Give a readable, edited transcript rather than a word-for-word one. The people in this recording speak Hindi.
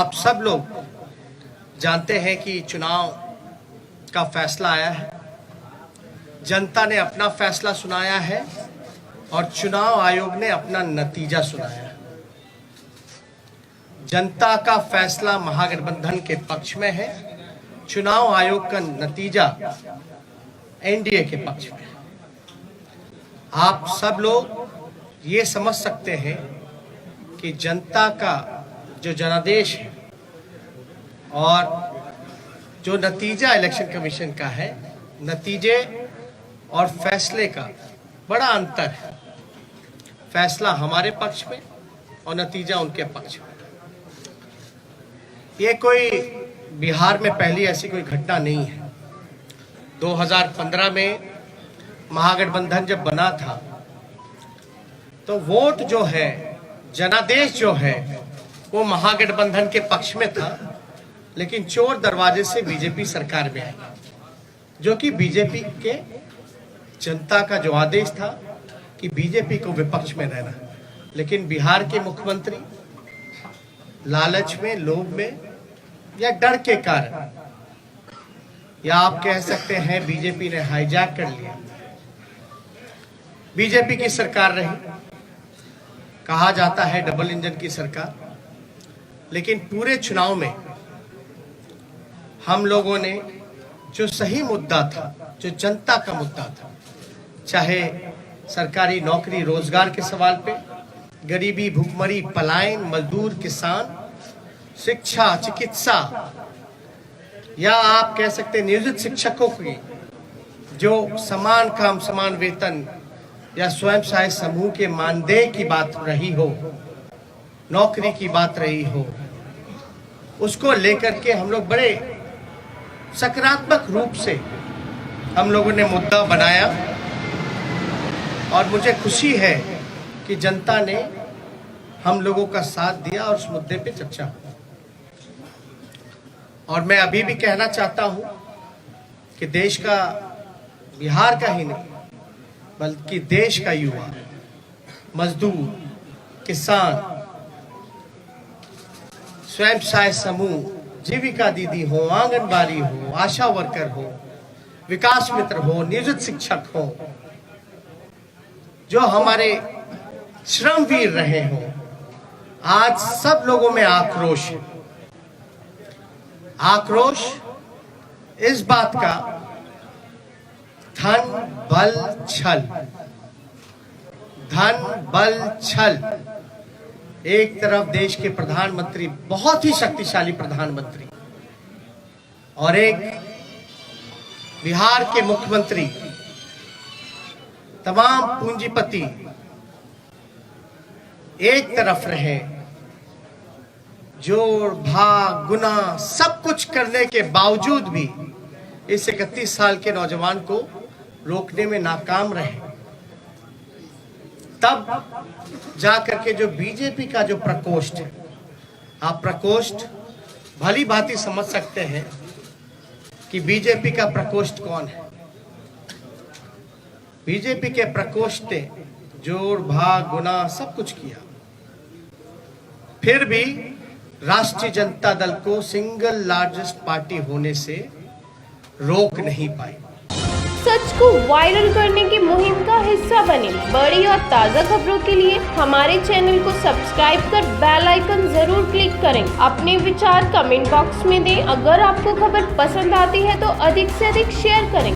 आप सब लोग जानते हैं कि चुनाव का फैसला आया है। जनता ने अपना फैसला सुनाया है और चुनाव आयोग ने अपना नतीजा सुनाया है। जनता का फैसला महागठबंधन के पक्ष में है, चुनाव आयोग का नतीजा एनडीए के पक्ष में है। आप सब लोग ये समझ सकते हैं कि जनता का जो जनादेश है और जो नतीजा इलेक्शन कमीशन का है, नतीजे और फैसले का बड़ा अंतर है। फैसला हमारे पक्ष में और नतीजा उनके पक्ष में। ये कोई बिहार में पहली ऐसी कोई घटना नहीं है। 2015 में महागठबंधन जब बना था तो वोट जो है, जनादेश जो है, वो महागठबंधन के पक्ष में था, लेकिन चोर दरवाजे से बीजेपी सरकार में आई, जो कि बीजेपी के जनता का जो आदेश था कि बीजेपी को विपक्ष में रहना। लेकिन बिहार के मुख्यमंत्री लालच में, लोभ में या डर के कारण, या आप कह सकते हैं बीजेपी ने हाईजैक कर लिया। बीजेपी की सरकार रही, कहा जाता है डबल इंजन की सरकार, लेकिन पूरे चुनाव में हम लोगों ने जो सही मुद्दा था, जो जनता का मुद्दा था, चाहे सरकारी नौकरी रोजगार के सवाल पे, गरीबी, भूखमरी, पलायन, मजदूर, किसान, शिक्षा, चिकित्सा, या आप कह सकते हैं नियोजित शिक्षकों की जो समान काम समान वेतन या स्वयं सहायता समूह के मानदेय की बात रही हो, नौकरी की बात रही हो, उसको लेकर के हम लोग बड़े सकारात्मक रूप से हम लोगों ने मुद्दा बनाया। और मुझे खुशी है कि जनता ने हम लोगों का साथ दिया और उस मुद्दे पे चर्चा हुई। और मैं अभी भी कहना चाहता हूं कि देश का, बिहार का ही नहीं बल्कि देश का युवा, मजदूर, किसान, स्वयं सहायता समूह, जीविका दीदी हो, आंगनबाड़ी हो, आशा वर्कर हो, विकास मित्र हो, नियोजित शिक्षक हो, जो हमारे श्रमवीर रहे हो, आज सब लोगों में आक्रोश है। आक्रोश इस बात का, धन बल छल, धन बल छल। एक तरफ देश के प्रधानमंत्री, बहुत ही शक्तिशाली प्रधानमंत्री, और एक बिहार के मुख्यमंत्री, तमाम पूंजीपति एक तरफ रहे, जोड़ भाग गुना सब कुछ करने के बावजूद भी इस 31 साल के नौजवान को रोकने में नाकाम रहे। तब जाकर के जो बीजेपी का जो प्रकोष्ठ है, आप प्रकोष्ठ भली भांति समझ सकते हैं कि बीजेपी का प्रकोष्ठ कौन है। बीजेपी के प्रकोष्ठ ने जोड़ भाग गुना सब कुछ किया, फिर भी राष्ट्रीय जनता दल को सिंगल लार्जेस्ट पार्टी होने से रोक नहीं पाई। सच को वायरल करने की मुहिम का हिस्सा बने। बड़ी और ताज़ा खबरों के लिए हमारे चैनल को सब्सक्राइब कर बेल आइकन जरूर क्लिक करें। अपने विचार कमेंट बॉक्स में दें। अगर आपको खबर पसंद आती है तो अधिक से अधिक शेयर करें।